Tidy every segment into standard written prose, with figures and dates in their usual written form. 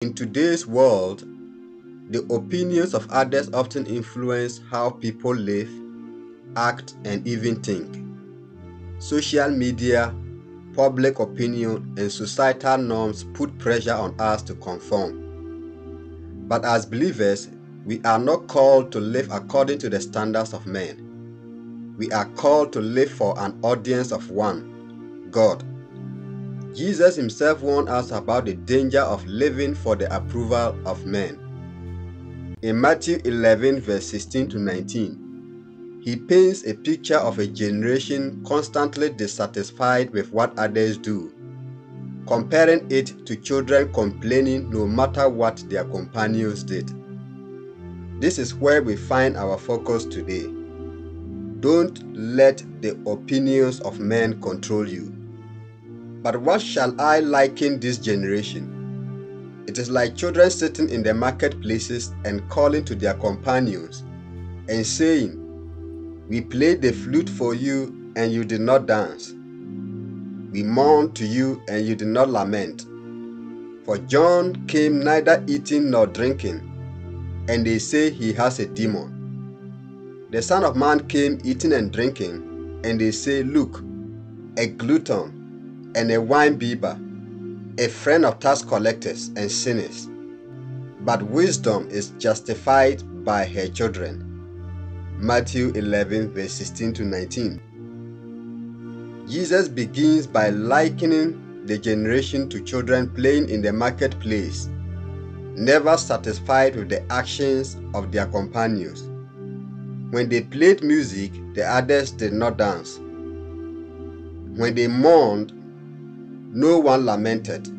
In today's world, the opinions of others often influence how people live, act, and even think. Social media, public opinion, and societal norms put pressure on us to conform. But as believers, we are not called to live according to the standards of men. We are called to live for an audience of one, God. Jesus himself warned us about the danger of living for the approval of men. In Matthew 11 verse 16 to 19, he paints a picture of a generation constantly dissatisfied with what others do, comparing it to children complaining no matter what their companions did. This is where we find our focus today. Don't let the opinions of men control you. But what shall I liken this generation? It is like children sitting in the marketplaces and calling to their companions and saying, "We played the flute for you and you did not dance. We mourned to you and you did not lament. For John came neither eating nor drinking, and they say he has a demon. The Son of Man came eating and drinking, and they say, Look, a glutton and a wine-bibber, a friend of tax collectors and sinners. But wisdom is justified by her children." Matthew 11 verse 16 to 19. Jesus begins by likening the generation to children playing in the marketplace, never satisfied with the actions of their companions. When they played music, the others did not dance. When they mourned, no one lamented.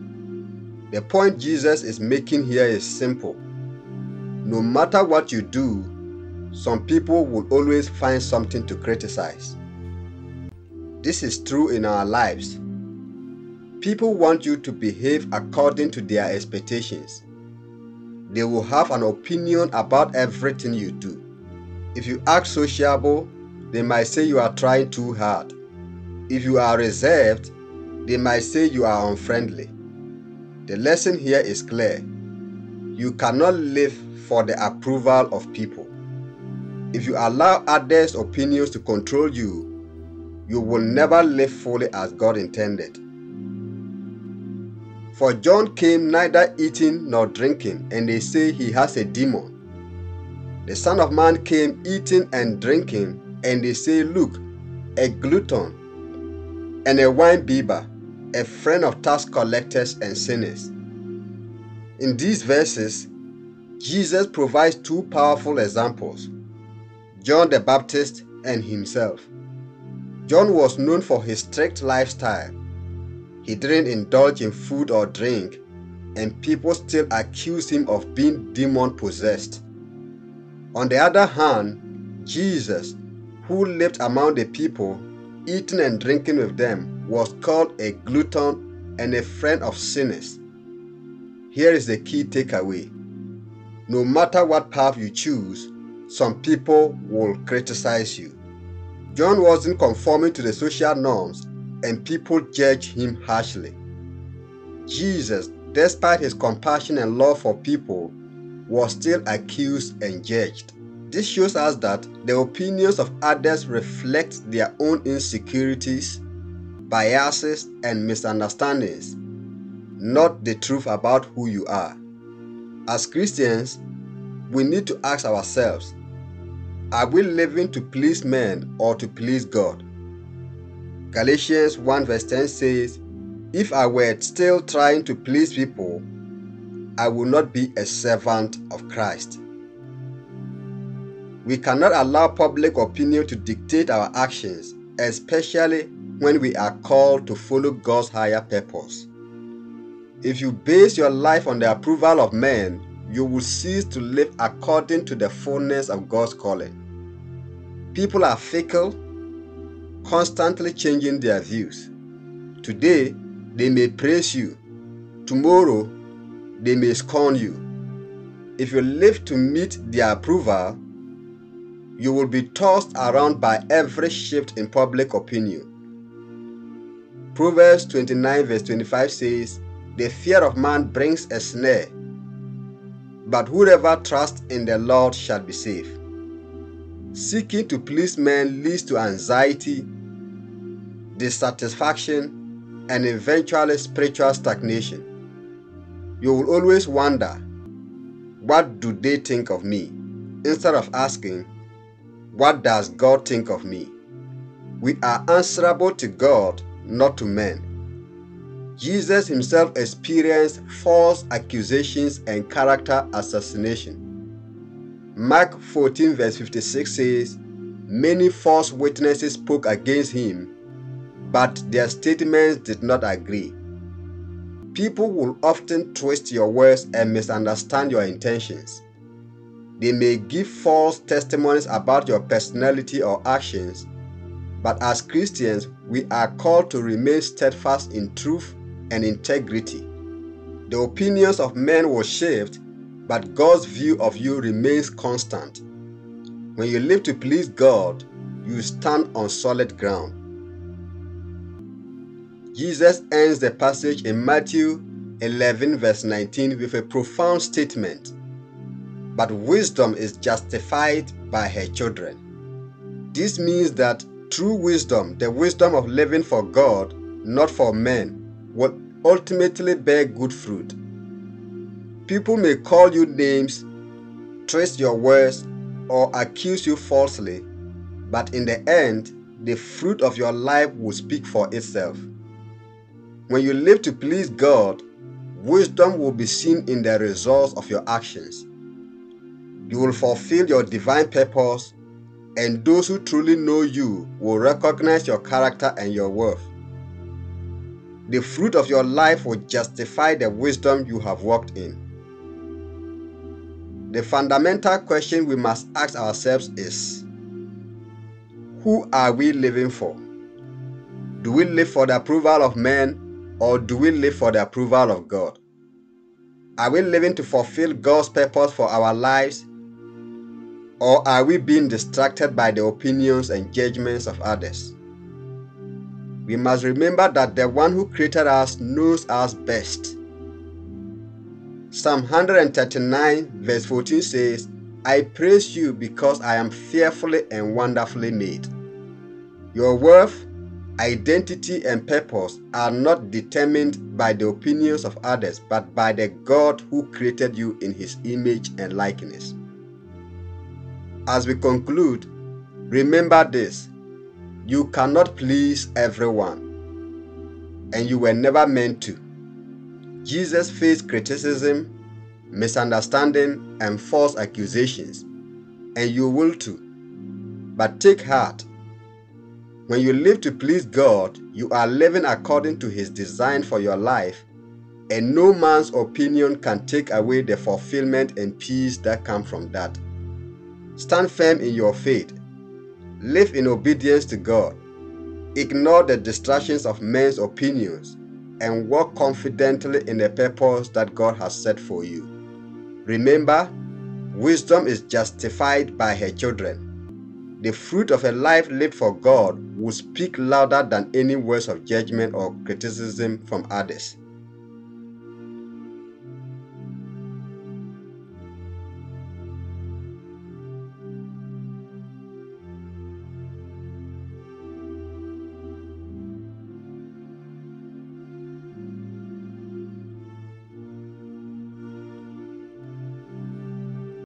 The point Jesus is making here is simple. No matter what you do, some people will always find something to criticize. This is true in our lives. People want you to behave according to their expectations. They will have an opinion about everything you do. If you act sociable, they might say you are trying too hard. If you are reserved, they might say you are unfriendly. The lesson here is clear. You cannot live for the approval of people. If you allow others' opinions to control you, you will never live fully as God intended. For John came neither eating nor drinking, and they say he has a demon. The Son of Man came eating and drinking, and they say, Look, a glutton and a wine-bibber, a friend of tax collectors and sinners. In these verses, Jesus provides two powerful examples, John the Baptist and himself. John was known for his strict lifestyle. He didn't indulge in food or drink, and people still accuse him of being demon-possessed. On the other hand, Jesus, who lived among the people, eating and drinking with them, was called a glutton and a friend of sinners. Here is the key takeaway. No matter what path you choose, some people will criticize you. John wasn't conforming to the social norms, and people judged him harshly. Jesus, despite his compassion and love for people, was still accused and judged. This shows us that the opinions of others reflect their own insecurities, biases, and misunderstandings, not the truth about who you are. As Christians, we need to ask ourselves, are we living to please men or to please God? Galatians 1 verse 10 says, "If I were still trying to please people, I will not be a servant of Christ." We cannot allow public opinion to dictate our actions, especially when we are called to follow God's higher purpose. If you base your life on the approval of men, you will cease to live according to the fullness of God's calling. People are fickle, constantly changing their views. Today, they may praise you. Tomorrow, they may scorn you. If you live to meet their approval, you will be tossed around by every shift in public opinion. Proverbs 29 verse 25 says, "The fear of man brings a snare, but whoever trusts in the Lord shall be saved. Seeking to please men leads to anxiety, dissatisfaction, and eventually spiritual stagnation. You will always wonder, what do they think of me? Instead of asking, what does God think of me? We are answerable to God, not to men. Jesus himself experienced false accusations and character assassination. Mark 14 verse 56 says, many false witnesses spoke against him, but their statements did not agree. People will often twist your words and misunderstand your intentions. They may give false testimonies about your personality or actions, but as Christians, we are called to remain steadfast in truth and integrity. The opinions of men will shift, but God's view of you remains constant. When you live to please God, you stand on solid ground. Jesus ends the passage in Matthew 11 verse 19 with a profound statement. But wisdom is justified by her children. This means that true wisdom, the wisdom of living for God, not for men, will ultimately bear good fruit. People may call you names, twist your words, or accuse you falsely, but in the end, the fruit of your life will speak for itself. When you live to please God, wisdom will be seen in the results of your actions. You will fulfill your divine purpose, and those who truly know you will recognize your character and your worth. The fruit of your life will justify the wisdom you have walked in. The fundamental question we must ask ourselves is, who are we living for? Do we live for the approval of men, or do we live for the approval of God? Are we living to fulfill God's purpose for our lives, or are we being distracted by the opinions and judgments of others? We must remember that the one who created us knows us best. Psalm 139 verse 14 says, I praise you because I am fearfully and wonderfully made. Your worth, identity, and purpose are not determined by the opinions of others, but by the God who created you in his image and likeness. As we conclude, remember this: you cannot please everyone, and you were never meant to. Jesus faced criticism, misunderstanding, and false accusations, and you will too. But take heart. When you live to please God, you are living according to his design for your life, and no man's opinion can take away the fulfillment and peace that come from that. Stand firm in your faith. Live in obedience to God. Ignore the distractions of men's opinions and walk confidently in the purpose that God has set for you. Remember, wisdom is justified by her children. The fruit of a life lived for God will speak louder than any words of judgment or criticism from others.